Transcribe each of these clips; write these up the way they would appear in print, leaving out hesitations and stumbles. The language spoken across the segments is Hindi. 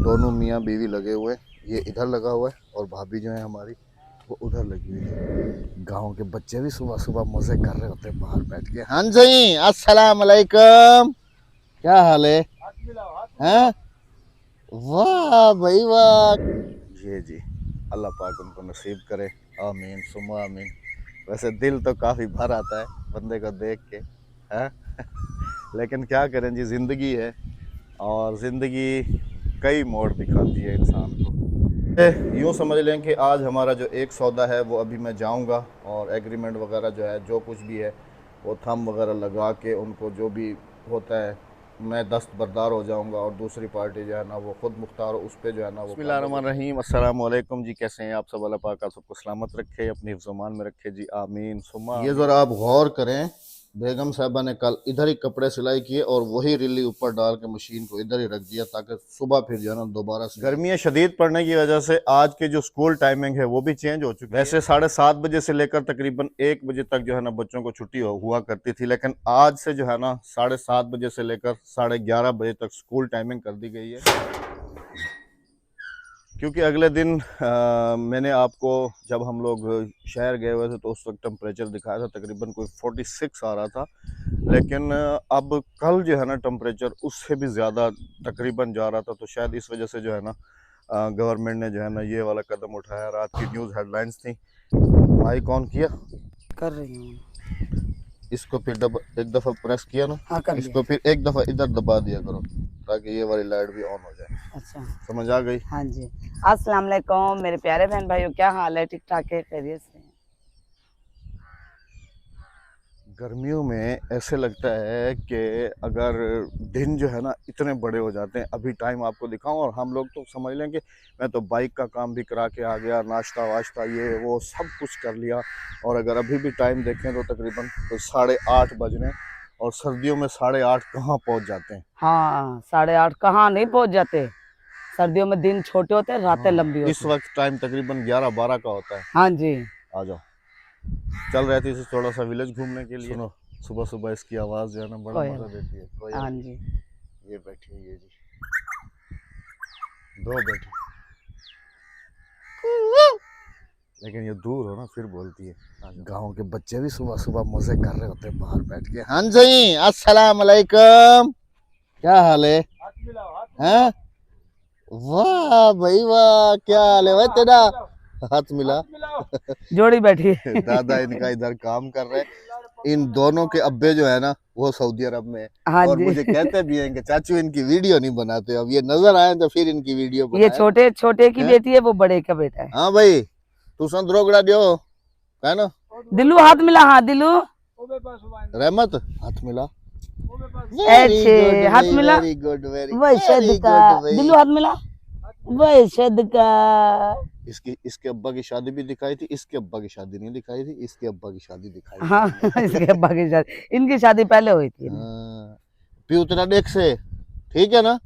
दोनों मियाँ बीवी लगे हुए, ये इधर लगा हुआ है और भाभी जो है हमारी वो उधर लगी हुई है। गांव के बच्चे भी सुबह सुबह मजे कर रहे होते हैं बाहर बैठ के। हाँ जी, अस्सलाम वालेकुम, क्या हाल है? हैं? वाह भाई वाह। ये जी, अल्लाह पाक उनको नसीब करे, आमीन सुम्मा आमीन। वैसे दिल तो काफ़ी भर आता है बंदे को देख के, है लेकिन क्या करें जी, ज़िंदगी है और ज़िंदगी कई मोड़ दिखाती है इंसान को। यूँ समझ लें कि आज हमारा जो एक सौदा है वो अभी मैं जाऊंगा और एग्रीमेंट वगैरह जो है, जो कुछ भी है वो थंब वगैरह लगा के उनको जो भी होता है मैं दस्तबरदार हो जाऊंगा और दूसरी पार्टी जो है ना वो खुद मुख्तार हो, उस पर जो है ना वो। बिस्मिल्लाहिर्रहमानिर्रहीम, अस्सलाम वालेकुम जी, कैसे हैं आप सब? अल्लाह पाक आप सबको सलामत रखे, अपनी हिफ्ज़-ओ-मान में रखे जी, आमीन सुम्मा। ये ज़रा आप गौर करें, बेगम साहबा ने कल इधर ही कपड़े सिलाई किए और वही रिली ऊपर डाल के मशीन को इधर ही रख दिया ताकि सुबह फिर जो है ना दोबारा से। गर्मियाँ शदीद पड़ने की वजह से आज के जो स्कूल टाइमिंग है वो भी चेंज हो चुकी है। वैसे 7:30 बजे से लेकर तकरीबन 1 बजे तक जो है ना बच्चों को छुट्टी हुआ करती थी, लेकिन आज से जो है ना 7:30 बजे से लेकर 11:30 बजे तक स्कूल टाइमिंग कर दी गई है। क्योंकि अगले दिन मैंने आपको, जब हम लोग शहर गए हुए थे तो उस वक्त टेम्परेचर दिखाया था तकरीबन कोई 46 आ रहा था, लेकिन अब कल जो है ना टेम्परेचर उससे भी ज़्यादा तकरीबन जा रहा था। तो शायद इस वजह से जो है ना गवर्नमेंट ने जो है ना ये वाला कदम उठाया। रात की न्यूज़ हेडलाइंस थी। माइक ऑन किया कर रही हूँ। इसको फिर एक दफ़ा प्रेस किया ना, हाँ कर इसको फिर एक दफ़ा इधर दबा दिया करो ताकि ये वाली लाइट भी ऑन हो जाए। अच्छा, समझ आ गई? हाँ जी। अस्सलाम वालेकुम मेरे प्यारे बहन भाइयों, क्या हाल है? ठीक ठाक है, खैरियत से? गर्मियों में ऐसे लगता है कि अगर दिन जो है ना इतने बड़े हो जाते हैं। अभी टाइम आपको दिखाऊं और हम लोग तो समझ लें कि मैं तो बाइक का काम भी करा के आ गया, नाश्ता वाश्ता ये वो सब कुछ कर लिया, और अगर अभी भी टाइम देखें तो तकरीबन तो 8:30 बज रहे हैं, और सर्दियों में 8:30 कहाँ पहुंच जाते हैं। हाँ, 8:30 कहाँ नहीं पहुंच जाते। सर्दियों में दिन छोटे होते हैं, रातें लंबी इस होती हैं। वक्त टाइम तकरीबन 11-12 का होता है। हाँ जी। आ जाओ, चल रहे थे इसे थोड़ा सा विलेज घूमने के लिए। सुनो, सुबह सुबह इसकी आवाज़ जो है ना बड़ा कोयल। मज़ा देती है। कोयल। हाँ जी। ये बैठी है, ये जी दो बैठी, लेकिन ये दूर हो ना फिर बोलती है। गांव के बच्चे भी सुबह सुबह मजे कर रहे होते हैं बाहर बैठ के। हाँ जी, अस्सलाम वालेकुम, क्या हाल है? हैं? वाह भाई वाह, क्या हाल है भाई तेरा? हाथ मिला। जोड़ी बैठी है। दादा इनका इधर काम कर रहे हैं। इन दोनों के अब्बे जो है ना वो सऊदी अरब में है, हाँ और जी। मुझे कहते भी हैं कि चाचू इनकी वीडियो नहीं बनाते। अब ये नजर आए तो फिर इनकी वीडियो ये बनाए। छोटे छोटे की हैं? बेटी है, वो बड़े का बेटा है। हाँ भाई, तू संतरोगड़ा दियो है ना। दिलू हाथ मिला, हाँ दिलू। रहमत हाथ मिला। वेरी अच्छे गुड हाथ भाई, मिला। वेरी गुड, वेरी वही वेरी का गुड भाई। दिलू हाथ मिला। वही का। इसके अब्बा की शादी भी दिखाई थी, इसके अब्बा की शादी नहीं दिखाई थी, इसके अब्बा की शादी दिखाई थी हाँ। हमने। इसके अब्बा की शादी, इनकी शादी पहले हुई थी ना। हाँ, पियो तेरा देख से, ठीक है ना।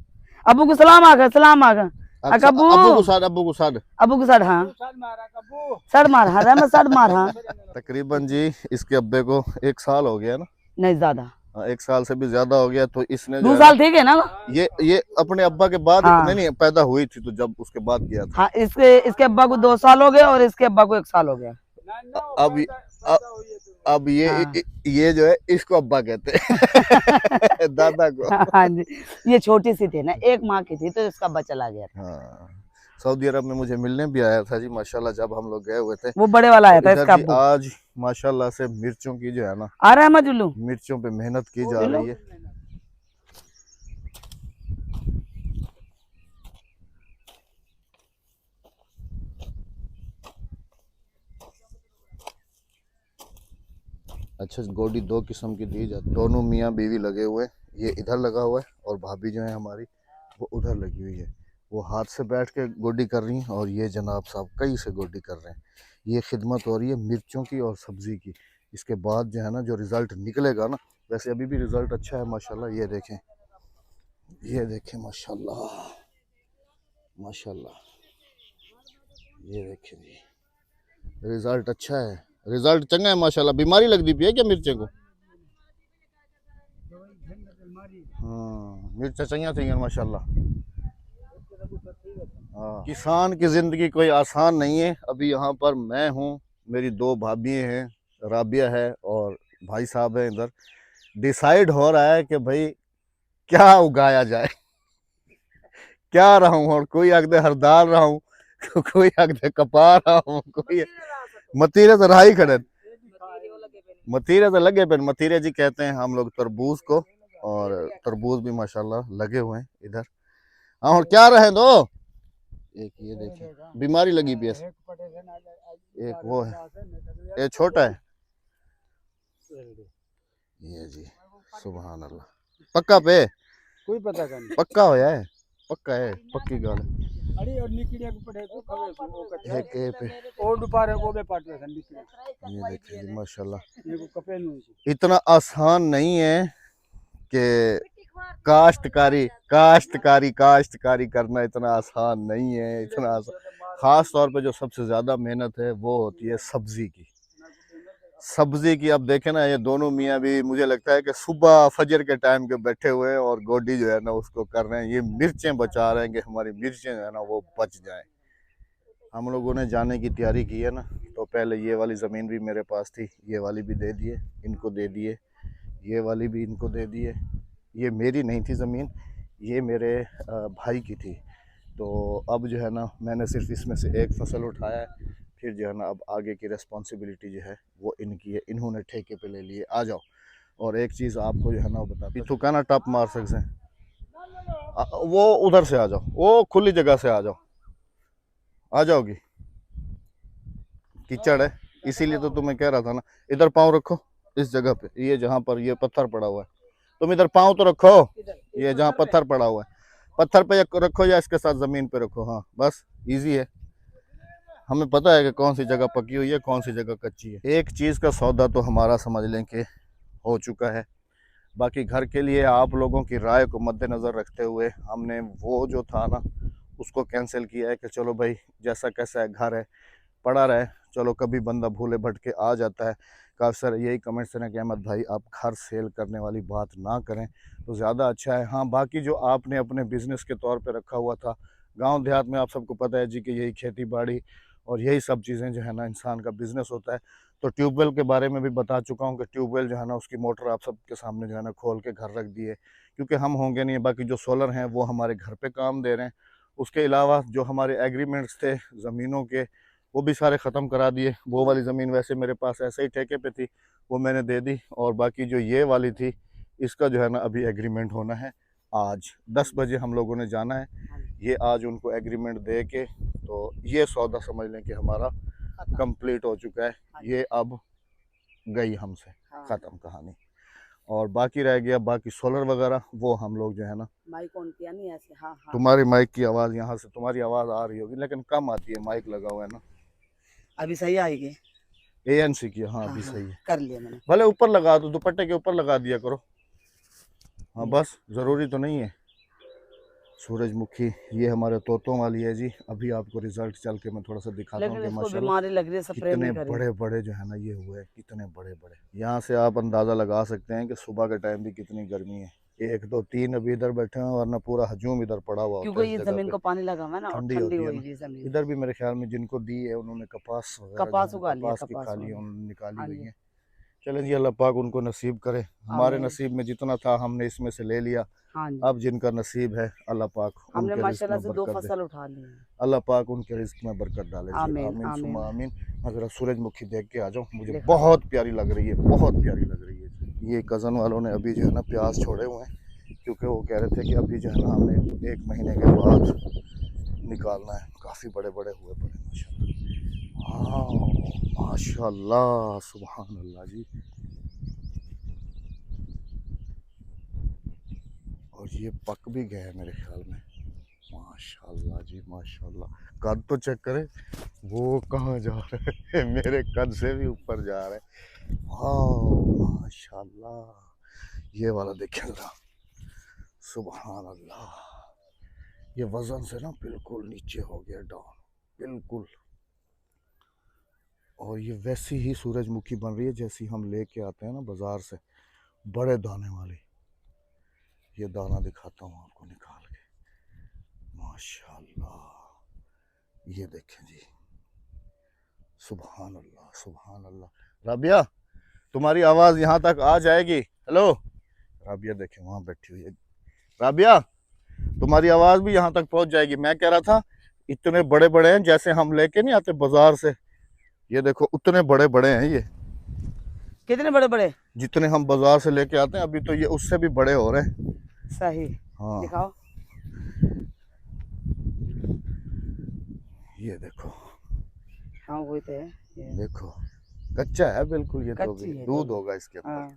अबू को सलाम आगा, सलाम आगा। अच्छा, अकबू। अब्बू को साथ, अब्बू को साथ। अबू को सर, हाँ सर मार, हाँ रहमत सर मार, हाँ। तकरीबन जी इसके अब्बे को 1 साल हो गया ना। नहीं ज्यादा, हाँ, 1 साल से भी ज्यादा हो गया। तो इसने जो 2 है साल ना, ठीक है ना। ये अपने अब्बा के बाद नहीं हाँ नहीं पैदा हुई थी तो जब उसके बाद गया था। हाँ, इसके अब्बा को 2 साल हो गए और इसके अब्बा को 1 साल हो गया। अब अब हाँ। ये जो है इसको अब्बा कहते हैं। दादा को। हाँ जी, ये छोटी सी थी ना, एक माँ की थी तो इसका बच्चा चला गया था। हाँ, सऊदी अरब में मुझे मिलने भी आया था जी माशाल्लाह, जब हम लोग गए हुए थे। वो बड़े वाला आया तो था इधर इसका जी अब्बू। आज माशाल्लाह से मिर्चों की जो है ना, आ रहा है मजुल्लू। मिर्चों पे मेहनत की जा रही है। अच्छा, गोडी 2 किस्म की दी जाती है। दोनों मियाँ बीवी लगे हुए, ये इधर लगा हुआ है और भाभी जो है हमारी वो उधर लगी हुई है। वो हाथ से बैठ के गोडी कर रही हैं और ये जनाब साहब कई से गोडी कर रहे हैं। ये खिदमत हो रही है मिर्चों की और सब्ज़ी की। इसके बाद जो है ना जो रिज़ल्ट निकलेगा ना, वैसे अभी भी रिज़ल्ट अच्छा है माशाल्लाह। ये देखें, ये देखें माशाल्लाह माशाल्लाह, ये देखें जी, रिज़ल्ट अच्छा है, रिज़ल्ट चंगा है माशाल्लाह। बीमारी लगती पी है क्या मिर्चें को? हाँ, मिर्चा चंगा थी माशाल्लाह। हाँ, किसान की जिंदगी कोई आसान नहीं है। अभी यहाँ पर मैं हूँ, मेरी दो भाभी हैं, राबिया है और भाई साहब है इधर। डिसाइड हो रहा है कि भाई क्या उगाया जाए। क्या रहा हूँ, और कोई अगदे हरदार रहा हूँ, कोई अगदे कपा रहा हूँ, कोई मतीरे तो राही खड़े, मतीरे तो लगे पे। मतीरे जी कहते हैं हम लोग तरबूज को, और तरबूज भी माशाल्लाह लगे हुए हैं इधर। हाँ, और क्या रहे दो, एक ये देखिए बीमारी लगी पी है, एक वो है, ये छोटा है ये जी। सुभान अल्लाह, पक्का पे कोई पता का नहीं पक्का होया है, पक्का है, पक्की गल है। अरे और निकलिया को पड़े तो खवे सो वो कटे एक ए पे और दोपहर को बे पाट सन निकले ये देखिए जी, माशाल्लाह। ये को कपे नु इतना आसान नहीं है कि काश्तकारी करना इतना आसान नहीं है, इतना आसान। खास तौर पे जो सबसे ज्यादा मेहनत है वो होती है सब्जी की। सब्जी की अब देखे ना, ये दोनों मियाँ भी मुझे लगता है कि सुबह फजर के टाइम के बैठे हुए हैं और गोडी जो है ना उसको कर रहे हैं। ये मिर्चें बचा रहे हैं कि हमारी मिर्चें जो है ना वो बच जाएं। हम लोगों ने जाने की तैयारी की है ना, तो पहले ये वाली ज़मीन भी मेरे पास थी, ये वाली भी दे दिए, इनको दे दिए, ये वाली भी इनको दे दिए। ये मेरी नहीं थी ज़मीन, ये मेरे भाई की थी। तो अब जो है ना मैंने सिर्फ इसमें से एक फसल उठाया है, फिर जो है ना अब आगे की रिस्पॉन्सिबिलिटी जो है वो इनकी है, इन्होंने ठेके पे ले लिए। आ जाओ, और एक चीज़ आपको जो है ना वो बता, तू कहना टप मार सकते हैं, वो उधर से आ जाओ, वो खुली जगह से आ जाओ, आ जाओगी। कीचड़ है, इसीलिए तो तुम्हें कह रहा था ना, इधर पाँव रखो इस जगह पे, ये जहाँ पर ये पत्थर पड़ा हुआ है, तुम इधर पाँव तो रखो, ये जहाँ पत्थर पड़ा हुआ है, पत्थर पे रखो या इसके साथ जमीन पे रखो। हाँ बस, इजी है। हमें पता है कि कौन सी जगह पकी हुई है, कौन सी जगह कच्ची है। एक चीज़ का सौदा तो हमारा समझ लें कि हो चुका है। बाकी घर के लिए आप लोगों की राय को मद्देनज़र रखते हुए हमने वो जो था ना उसको कैंसिल किया है कि चलो भाई जैसा कैसा है, घर है पड़ा रहे, चलो कभी बंदा भूले भटके आ जाता है। काफ़ी सारे यही कमेंट्स हैं कि अहमद भाई आप घर सेल करने वाली बात ना करें तो ज़्यादा अच्छा है। हाँ, बाकी जो आपने अपने बिज़नेस के तौर पे रखा हुआ था, गांव देहात में आप सबको पता है जी कि यही खेती बाड़ी और यही सब चीज़ें जो है ना इंसान का बिज़नेस होता है। तो ट्यूबवेल के बारे में भी बता चुका हूँ कि ट्यूबवेल जो है ना उसकी मोटर आप सबके सामने जो है ना खोल के घर रख दी है, क्योंकि हम होंगे नहीं। बाकी जो सोलर हैं वो हमारे घर पे काम दे रहे हैं। उसके अलावा जो हमारे एग्रीमेंट्स थे ज़मीनों के, वो भी सारे ख़त्म करा दिए। वो वाली ज़मीन वैसे मेरे पास ऐसे ही ठेके पे थी, वो मैंने दे दी। और बाकी जो ये वाली थी इसका जो है ना अभी एग्रीमेंट होना है। आज 10 बजे हम लोगों ने जाना है, ये आज उनको एग्रीमेंट दे के, तो ये सौदा समझ लें कि हमारा कंप्लीट हो चुका है। ये अब गई हमसे, ख़त्म कहानी। और बाकी रह गया बाकी सोलर वगैरह, वो हम लोग जो है ना, माइक ऑन किया नहीं ऐसे। हाँ हाँ, तुम्हारी माइक की आवाज़ यहाँ से तुम्हारी आवाज़ आ रही होगी लेकिन कम आती है, माइक लगा हुआ है ना। अभी सही आएगी। ANC की, हाँ हाँ अभी हाँ, सही है। कर लिया मैंने। भले ऊपर लगा दो, दुपट्टे के ऊपर लगा दिया करो। हाँ बस, ज़रूरी तो नहीं है। सूरजमुखी ये हमारे तोतों वाली है जी। अभी आपको रिजल्ट चल के मैं थोड़ा सा दिखाता हूँ लेकिन कि इसको माशाल्लाह बीमारी लग रही है, स्प्रे कितने नहीं करी। बड़े बड़े जो है ना ये हुए हैं, कितने बड़े बड़े। यहाँ से आप अंदाज़ा लगा सकते हैं कि सुबह के टाइम भी कितनी गर्मी है। 1 2 3 अभी इधर बैठे हैं, वरना पूरा हजूम इधर पड़ा हुआ होता क्योंकि है इस ये जगह जमीन पे। को पानी लगा हुआ है ना, और ठंडी ठंडी होती है हुई ना। है जमीन। इधर भी मेरे ख्याल में जिनको दी है उन्होंने कपास वगैरह जो कपास है ना, उगा लिया, कपास की कपास खाली उगा लिया। निकाली हाँ गई जी, है। चलें जी, अल्लाह पाक उनको नसीब करे। हमारे आमीन। नसीब में जितना था हमने इसमें से ले लिया। हाँ जी, अब जिनका नसीब है अल्लाह पाक हमने उनके रिस्क माशाल्लाह में से 2 बरकत दे। फसल उठा ली है। अल्लाह पाक उनके रिस्क में बरकत डाले जी। आमीन आमीन आमीन। सुम्मा आमीन। मैं ज़रा सूरजमुखी देख के आ जाऊँ, मुझे देखो, बहुत प्यारी लग रही है, बहुत प्यारी लग रही है। ये कज़न वालों ने अभी जो है ना प्याज छोड़े हुए हैं, क्योंकि वो कह रहे थे कि अभी जो है ना हमने 1 महीने के बाद निकालना है। काफ़ी बड़े बड़े हुए पड़े माशाल्लाह। हाँ माशाल्लाह, सुभान अल्लाह जी। और ये पक भी गए हैं मेरे ख्याल में। माशाल्लाह जी माशाल्लाह। कद तो चेक करें, वो कहाँ जा रहे हैं, मेरे कद से भी ऊपर जा रहे हैं। वाह माशाल्लाह। ये वाला देखें जरा, सुभान अल्लाह। ये वजन से ना बिल्कुल नीचे हो गया डाउन, बिल्कुल। और ये वैसी ही सूरजमुखी बन रही है जैसी हम लेके आते हैं ना बाजार से, बड़े दाने वाली। ये दाना दिखाता हूँ आपको निकाल के, माशाल्लाह, ये देखें जी, सुभान अल्लाह सुभान अल्लाह। राबिया, तुम्हारी आवाज यहाँ तक आ जाएगी। हेलो राबिया, देखें वहाँ बैठी हुई है। राबिया, तुम्हारी आवाज भी यहाँ तक पहुँच जाएगी। मैं कह रहा था इतने बड़े बड़े हैं, जैसे हम लेके नहीं आते बाजार से, ये देखो उतने बड़े बड़े हैं ये, कितने बड़े बड़े? जितने हम बाजार से लेके आते हैं। अभी तो ये उससे भी बड़े हो रहे हैं। सही। हाँ दिखाओ। ये देखो, हाँ वही तो है ये। देखो कच्चा है बिल्कुल, ये तो कच्ची भी है दूध तो। होगा इसके अंदर। हाँ,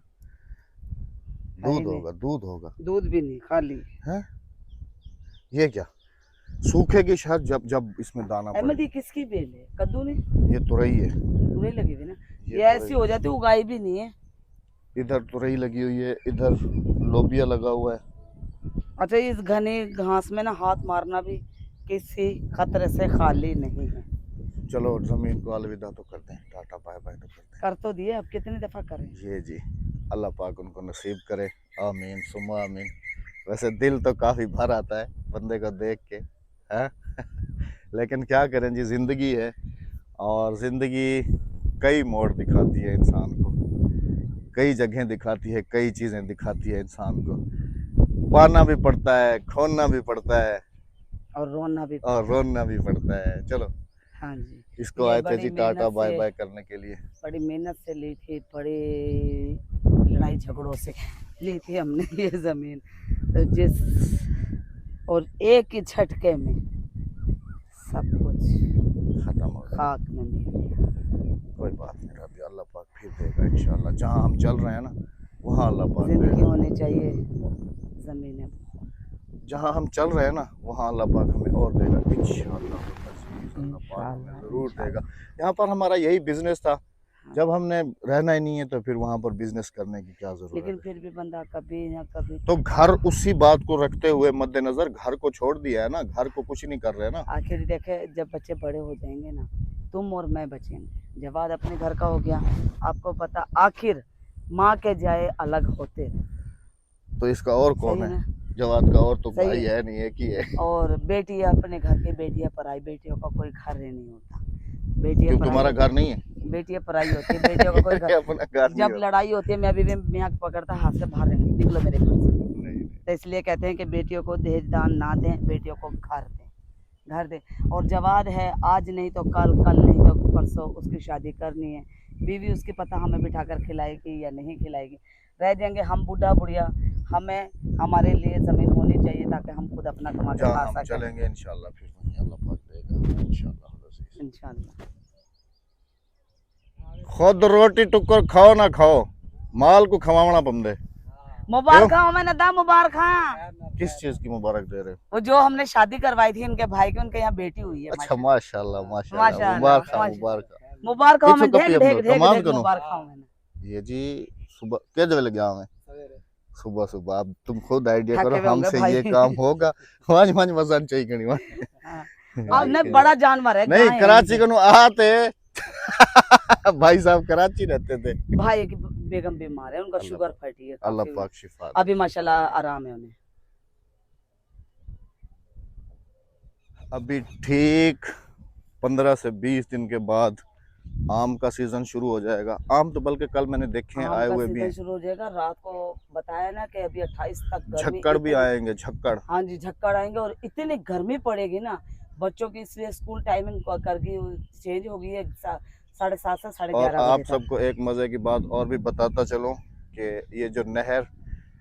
दूध सही में। होगा, दूध होगा। दूध भी नहीं, खाली। है ये क्या सूखेगी शायद जब जब इसमें दाना अहमद पड़े। ये किसकी बेल है? कद्दू नहीं? ये तुरई है, तुरई लगी हुई ना, ये ऐसी तुरई। हो जाती, उगाई भी नहीं है। इधर तुरई लगी हुई है, इधर लोबिया लगा हुआ है। अच्छा, इस घने घास में ना हाथ मारना भी किसी खतरे से खाली नहीं है। चलो जमीन को अलविदा तो करते हैं, टाटा बाय बाय तो करते कर तो दिए, अब कितनी दफा करें? हैं। ये जी, अल्लाह पाक उनको नसीब करे, आमीन सुम्मा आमीन। वैसे दिल तो काफ़ी भर आता है बंदे को देख के, है लेकिन क्या करें जी, ज़िंदगी है और ज़िंदगी कई मोड़ दिखाती है इंसान को, कई जगह दिखाती है, कई चीज़ें दिखाती है इंसान को। पाना भी पड़ता है, खोना भी पड़ता है और रोना भी। और रोना भी पड़ता है। चलो हाँ जी, इसको ये आए थे बड़ी जी टाटा मेहनत बाय से, बाय करने के लिए। बड़ी मेहनत से ली थी, बड़ी लड़ाई झगड़ों से ली थी हमने ये जमीन। तो जिस और एक ही झटके में सब कुछ ख़त्म हो गया। खाक में मिल गया। कोई बात नहीं रबी, अल्लाह पाक फिर देगा इंशाल्लाह। जहाँ हम चल रहे हैं ना वहाँ अल्लाह पाक जिंदगी देगा। होनी चाहिए जमीन। जहाँ हम चल रहे हैं ना वहाँ अल्लाह पाक हमें और देगा इंशाल्लाह। अल्लाह पाक हमें ज़रूर देगा। यहाँ पर हमारा यही बिजनेस था, जब हमने रहना ही नहीं है तो फिर वहाँ पर बिजनेस करने की क्या जरूरत लेकिन है। फिर भी बंदा कभी ना कभी तो घर उसी बात को रखते हुए मद्देनजर घर को छोड़ दिया है ना, घर को कुछ नहीं कर रहे ना। आखिर देखे, जब बच्चे बड़े हो जाएंगे ना, तुम और मैं बचेंगे। जवाद अपने घर का हो गया, आपको पता, आखिर माँ के जाए अलग होते। तो इसका और कौन सही है? ना? जवाद का और तो सही भाई है। है नहीं, एक ही है। और बेटी अपने घर की, बेटियां पराई। बेटियों का कोई घर ही नहीं होता। बेटियां क्यों पराई तुम्हारा होती घर नहीं है? है, बेटियां पराई होती है, बेटियों का कोई घर। अपना घर नहीं जब होता। लड़ाई होती है, मैं अभी भी मियाँ को पकड़ता, हाथ से बाहर निकलो मेरे घर से। नहीं। तो इसलिए कहते हैं कि बेटियों को दहेज दान ना दें, बेटियों को घर दें, घर दें। और जवाद है, आज नहीं तो कल, कल नहीं तो परसों उसकी शादी करनी है। बीवी उसकी पता हमें बिठा कर खिलाएगी या नहीं खिलाएगी। रह जाएंगे हम बूढ़ा बुढ़िया, हमें हमारे लिए ज़मीन होनी चाहिए ताकि हम खुद अपना कमा के खा जहाँ हम सकें। चलेंगे इंशाल्लाह फिर वहीं अल्लाह पाक देगा इंशाल्लाह। इंशाल्लाह। खुद रोटी टुक्कर खाओ ना खाओ, माल को खवावना बंदे। मुबारक हो, मैंने दा मुबारक। किस चीज की मुबारक दे रहे हो? वो जो हमने शादी करवाई थी इनके भाई की, उनके यहाँ बेटी हुई है। अच्छा माशाल्लाह माशाल्लाह, माशाल्लाह, मुबारक माशाल्लाह। मुबारक। मुबारक हो, मैं इथो ढेक कपी ढेक अब्दुल ढेक कमाल ढेक कनो। मुबारक हो मैंने। ये जी सुबह क्या जब लगे हमें सुबह सुबह, अब तुम खुद आइडिया थके करो हुए होंगे हमसे भाई। ये काम होगा। आज आज मजान चाहिए कनी हाँ। अब नहीं, बड़ा जानवर है, नहीं गाय है कराची इनके। कनो आते भाई साहब कराची रहते थे। भाई की बेगम बीमार है, उनका शुगर फैटी है अल्लाह काफी। पाक शिफा दे। अभी माशाल्लाह आराम है उन्हें। अभी ठीक 15 से 20 दिन के बाद आम का सीजन शुरू हो जाएगा। आम तो बल्कि कल मैंने देखे हैं आम आए का हुए भी सीजन हैं। शुरू हो जाएगा। रात को बताया ना कि अभी 28 तक गर्मी। झक्कड़ भी इतनी- आएंगे, झक्कड़। हाँ जी, झक्कड़ आएंगे और इतनी गर्मी पड़ेगी ना बच्चों की, इसलिए स्कूल टाइमिंग कर गई, चेंज हो गई है 7:30 से 11:30 और बजे आप तक। सबको एक मजे की बात और भी बताता चलूं कि ये जो नहर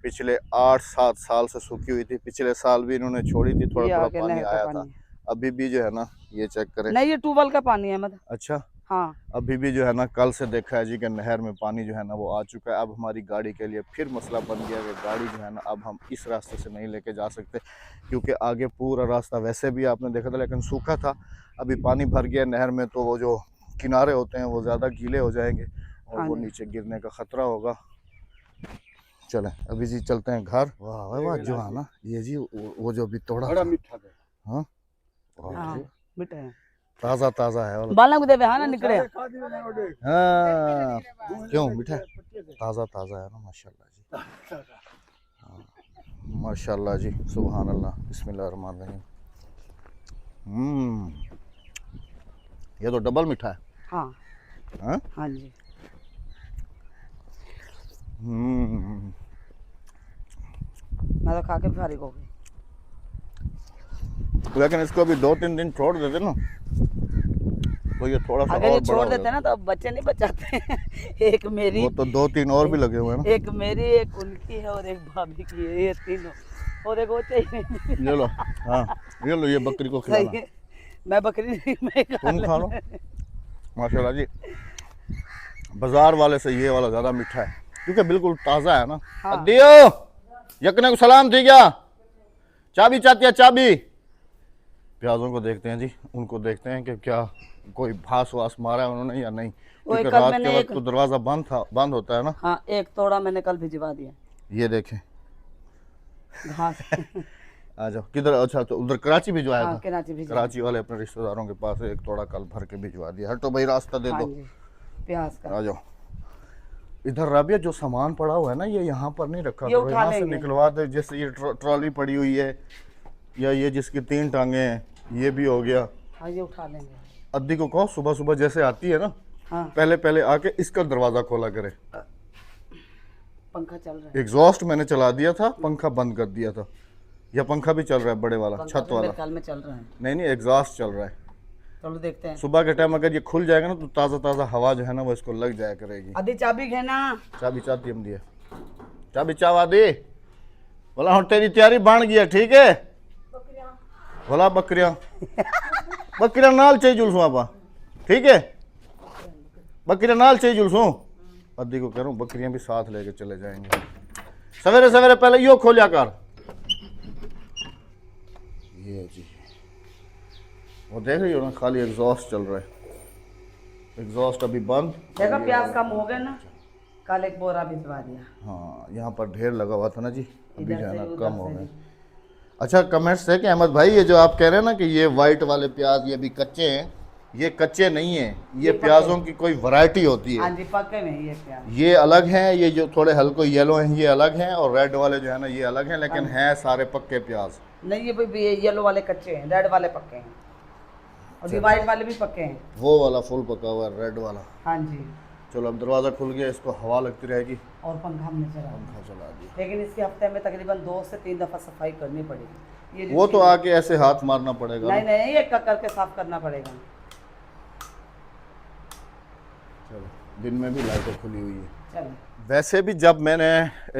पिछले 8-7 साल से सूखी हुई थी, पिछले साल भी इन्होंने छोड़ी थी, थोड़ा ये थोड़ा आगे पानी नहर का आया पानी था। है। अभी भी जो है ना, ये चेक करें। नहीं, ये ट्यूबवेल का पानी है मतलब। अच्छा, हाँ, अभी भी जो है ना, कल से देखा है जी कि नहर में पानी जो है ना वो आ चुका है। अब हमारी गाड़ी के लिए फिर मसला बन गया कि गाड़ी जो है ना अब हम इस रास्ते से नहीं लेके जा सकते, क्योंकि आगे पूरा रास्ता वैसे भी आपने देखा था लेकिन सूखा था। अभी पानी भर गया नहर में, तो वो जो किनारे होते हैं वो ज़्यादा गीले हो जाएंगे और हाँ वो जी। नीचे गिरने का ख़तरा होगा। चलें अभी जी चलते हैं घर। वाह वाह वाह, जो है ना ये जी वो जो अभी तोड़ा बड़ा था। मीठा है। हाँ वाह हाँ, जी, बेटा है। ताज़ा ताज़ा है वाला। बाला को देवे हाँ ना निकले। हाँ क्यों मीठा ताज़ा ताज़ा है ना, माशाल्लाह जी। हाँ, माशाल्लाह जी, सुभान अल्लाह, बिस्मिल्लाह रहमान रहीम। ये तो डबल मीठा है। हाँ हाँ? हाँ जी। मैं तो खा के फारिग हो गई। लेकिन इसको अभी 2-3 दिन छोड़ देते ना तो ये थोड़ा सा अगर ये और बड़ा छोड़ हो देते जाता। ना तो अब बच्चे नहीं बचाते एक मेरी, वो तो 2-3 और भी लगे हुए हैं ना। एक मेरी, एक उनकी है और एक भाभी की है, ये तीनों। और एक वो चाहिए। ये लो, हाँ ये लो, ये बकरी को सही खिलाना। है। मैं बकरी नहीं, मैं तुम खा लो। माशाल्लाह जी, बाजार वाले से ये वाला ज़्यादा मीठा है क्योंकि बिल्कुल ताज़ा है ना। हाँ। दियो यकने को सलाम थी क्या, चाबी चाहती है चाबी। प्याजों को देखते हैं जी, उनको देखते हैं कि क्या कोई भास वास मारा है उन्होंने या नहीं, वो क्योंकि कल रात मैंने के वक्त एक, तो दरवाज़ा बंद होता है ना। हाँ एक तोड़ा मैंने कल भिजवा दिया ये देखें, घास। आ जाओ किधर। अच्छा तो उधर कराची भिजवाया हाँ था। कराची भिजवा। कराची वाले अपने रिश्तेदारों के पास एक तोड़ा कल भर के भिजवा दिया। हटो भाई रास्ता दे हाँ दो। जी, प्याज का। आ जाओ इधर। राबिया जो सामान पड़ा हुआ है ना ये यहाँ पर नहीं रखा ये करो, उठा यहाँ से लेंगे। निकलवा दे। जैसे ये ट्रॉली पड़ी हुई है या ये जिसकी 3 टांगे हैं, ये भी हो गया। हाँ ये उठा लेंगे। अद्दी को कहो सुबह सुबह जैसे आती है ना, हाँ पहले आके इसका दरवाज़ा खोला करे। पंखा चल रहा है। एग्जॉस्ट मैंने चला दिया था, पंखा बंद कर दिया था। या पंखा भी चल रहा है बड़े वाला, पंखा छत तो वाला। मेरे ख्याल में चल रहा है। नहीं एग्जॉस्ट चल रहा है। चलो देखते हैं। सुबह के टाइम अगर ये खुल जाएगा ना तो ताज़ा ताज़ा हवा जो है ना वो इसको लग जाया करेगी। आधी चाबी घेना। चाबी चाहती हम दिए, चाबी चावा दी। बोला हम तेरी तैयारी बन गई है, ठीक है। बोला बकरियां बकरियां नाल चाहिए जुलसू आपा, ठीक है। बकरियां नाल चाहिए जुलसू। अद्दी को कह रहा हूँ बकरियां भी साथ लेके चले जाएंगे। सवेरे सवेरे पहले यो खोलिया कर। ये जी वो देख रही हो ना, खाली एग्जॉस्ट चल रहा है। एग्जॉस्ट अभी बंद। देखो प्याज कम हो गए ना, कल एक बोरा भिजवा दिया। हाँ यहाँ पर ढेर लगा हुआ था ना जी, अभी इधर जो है से ना उधर कम हो से गए। भी। अच्छा कमेंट्स है कि अहमद भाई ये जो आप कह रहे हैं ना कि ये वाइट वाले प्याज ये भी कच्चे हैं, ये कच्चे नहीं है, ये प्याजों की कोई वैरायटी होती हाँ है। जी पक्के में ये प्याज। ये अलग हैं, ये जो थोड़े हल्को येलो हैं ये अलग हैं, और रेड वाले जो है ना ये अलग हैं, लेकिन हैं सारे पक्के प्याज। नहीं ये भी येलो वाले कच्चे हैं, रेड वाले पक्के हैं, और ये व्हाइट वाले भी पक्के हैं। वो वाला फुल पका हुआ है, रेड वाला। हाँ जी। चलो अब दरवाज़ा खुल गया, इसको हवा लगती रहेगी। और पंखा हमने चला दिया। पंखा चला दिया। लेकिन इसके हफ्ते में तकरीबन 2 से 3 दफ़ा सफाई करनी पड़ेगी। ये जो वो तो आके ऐसे हाथ मारना पड़ेगा नहीं ना। नहीं, एक करके साफ करना पड़ेगा। चलो दिन में भी लाइटें खुली हुई है। चलो वैसे भी जब मैंने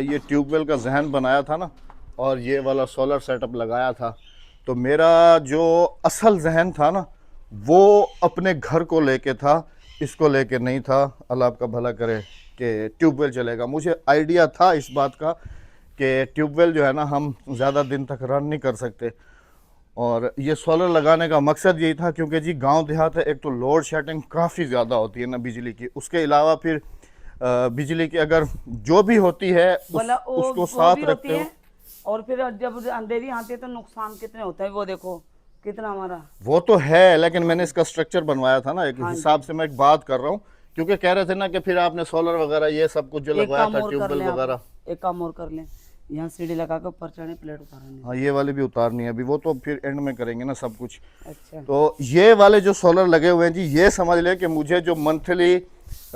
ये ट्यूबवेल का जहन बनाया था ना और ये वाला सोलर सेटअप लगाया था, तो मेरा जो असल जहन था ना वो अपने घर को लेके था, इसको लेके नहीं था। अल्लाह आपका भला करे कि ट्यूबवेल चलेगा। मुझे आइडिया था इस बात का कि ट्यूबवेल जो है ना हम ज़्यादा दिन तक रन नहीं कर सकते, और ये सोलर लगाने का मकसद यही था क्योंकि जी गांव देहात है, एक तो लोड शेडिंग काफ़ी ज़्यादा होती है ना बिजली की, उसके अलावा फिर बिजली की अगर जो भी होती है उसको वो साथ भी होती रखते हो। है। और फिर जब अंधेरी आती है तो नुकसान कितने होते हैं, वो देखो कितना हमारा। वो तो है, लेकिन मैंने इसका स्ट्रक्चर बनवाया था ना एक हाँ हिसाब से। मैं एक बात कर रहा हूँ क्योंकि कह रहे थे ना कि फिर आपने सोलर वगैरह ये सब कुछ जो एक लगवाया काम था और कर ट्यूबवेल लें वगैरह। आप, एक काम और कर लें, यहाँ सीढ़ी लगा के ऊपर चढ़े, प्लेट उतारनी। हाँ ये वाली भी उतारनी है अभी, वो तो फिर एंड में करेंगे ना सब कुछ। अच्छा तो ये वाले जो सोलर लगे हुए हैं जी, ये समझ लें कि मुझे जो मंथली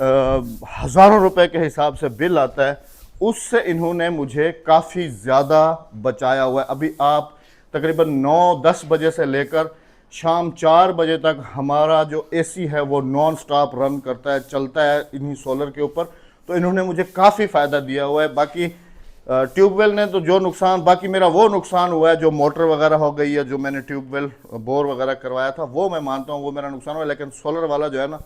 हज़ारों रुपए के हिसाब से बिल आता है उससे इन्होंने मुझे काफ़ी ज़्यादा बचाया हुआ है। अभी आप तकरीबन 9-10 बजे से लेकर शाम 4 बजे तक हमारा जो एसी है वो नॉन स्टॉप रन करता है, चलता है इन्हीं सोलर के ऊपर। तो इन्होंने मुझे काफ़ी फ़ायदा दिया हुआ है। बाकी ट्यूबवेल ने तो जो नुकसान, बाकी मेरा वो नुकसान हुआ है जो मोटर वगैरह हो गई है, जो मैंने ट्यूबवेल बोर वगैरह करवाया था वो मैं मानता हूँ वो मेरा नुकसान हुआ है, लेकिन सोलर वाला जो है ना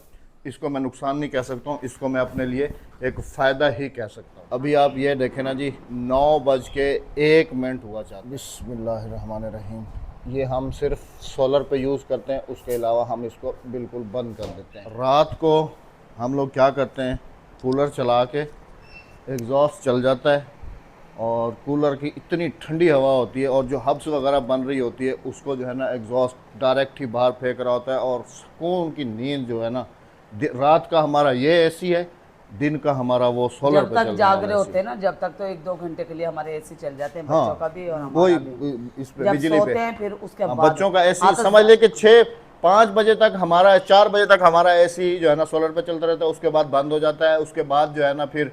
इसको मैं नुकसान नहीं कह सकता हूँ, इसको मैं अपने लिए एक फ़ायदा ही कह सकता हूँ। अभी आप ये देखें ना जी 9:01 हुआ चाहता। बिस्मिल्लाहिर्रहमानिर्रहीम। ये हम सिर्फ सोलर पे यूज़ करते हैं, उसके अलावा हम इसको बिल्कुल बंद कर देते हैं। रात को हम लोग क्या करते हैं, कूलर चला के एग्जॉस्ट चल जाता है और कूलर की इतनी ठंडी हवा होती है और जो हब्स वगैरह बन रही होती है उसको जो है ना एग्जॉस्ट डायरेक्ट ही बाहर फेंक रहा होता है, और सुकून की नींद जो है ना। रात का हमारा ये एसी है, दिन का हमारा वो सोलर जब पे तक चल जाग रहा रहे है होते हैं ना, जब तक तो 1-2 घंटे के लिए हमारे एसी चल जाते हैं, हाँ, बच्चों का भी और वही हमारा भी। इस पे जब बिजली सोते पे हैं फिर उसके हाँ, बाद बच्चों का एसी हाँ, तो समझ ले कि 6-5 बजे तक हमारा 4 बजे तक हमारा एसी जो है ना सोलर पे चलता रहता है, उसके बाद बंद हो जाता है। उसके बाद जो है ना फिर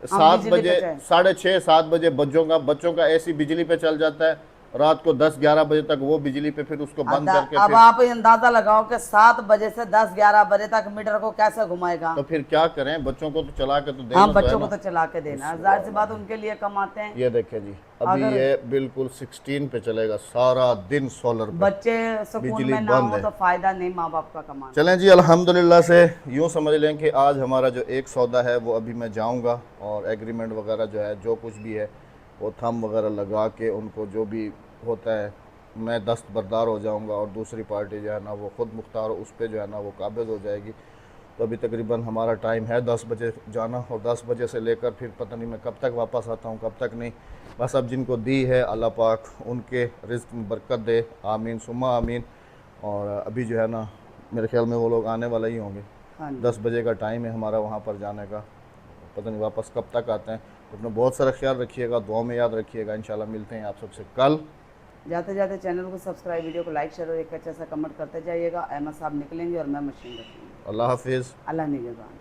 हम 7 बिजली पे बजे जाएं। 6:30-7 बजे बच्चों का एसी बिजली पे चल जाता है। रात को 10-11 बजे तक वो बिजली पे, फिर उसको बंद करके अब फिर आप अंदाजा लगाओ कि 7 बजे से 10-11 बजे तक मीटर को कैसे घुमाएगा। तो फिर क्या करें, बच्चों को तो चला के तो देना हाँ, तो है बच्चों को ना। तो चला के देना है, जाहिर सी बात उनके लिए कमाते हैं। ये देखे जी, अभी अगर ये बिल्कुल 16 पे चलेगा, सारा दिन सोलर पे, बच्चे सुकून बिजली में ना बंद हो है। तो फायदा नहीं माँ बाप का कमाना। चलें जी, अल्हम्दुलिल्लाह से यूँ समझ लें कि आज हमारा जो एक सौदा है वो अभी मैं जाऊंगा और एग्रीमेंट वगैरह जो है, जो कुछ भी है वो थंब वगैरह लगा के उनको जो भी होता है मैं दस्तबरदार हो जाऊंगा और दूसरी पार्टी जो है ना वो ख़ुद मुख्तार उस पर जो है ना वो काबिज़ हो जाएगी। तो अभी तकरीबन हमारा टाइम है 10 बजे जाना, और 10 बजे से लेकर फिर पता नहीं मैं कब तक वापस आता हूँ कब तक नहीं। बस अब जिनको दी है अल्लाह पाक उनके रिज़्क़ में बरकत दे, आमीन सुम्मा आमीन। और अभी जो है ना मेरे ख्याल में वो लोग आने वाले ही होंगे। हाँ जी। 10 बजे का टाइम है हमारा वहाँ पर जाने का, पता नहीं वापस कब तक आते हैं। तो अपना बहुत सारा ख्याल रखिएगा, दुआ में याद रखिएगा। इंशाल्लाह मिलते हैं आप सबसे कल। जाते जाते चैनल को सब्सक्राइब, वीडियो को लाइक, शेयर और एक अच्छा सा कमेंट करते जाइएगा। अहमद साहब निकलेंगे और मैं मशीन रखूँगी। अल्लाह हाफिज़। अल्लाह निगहबान।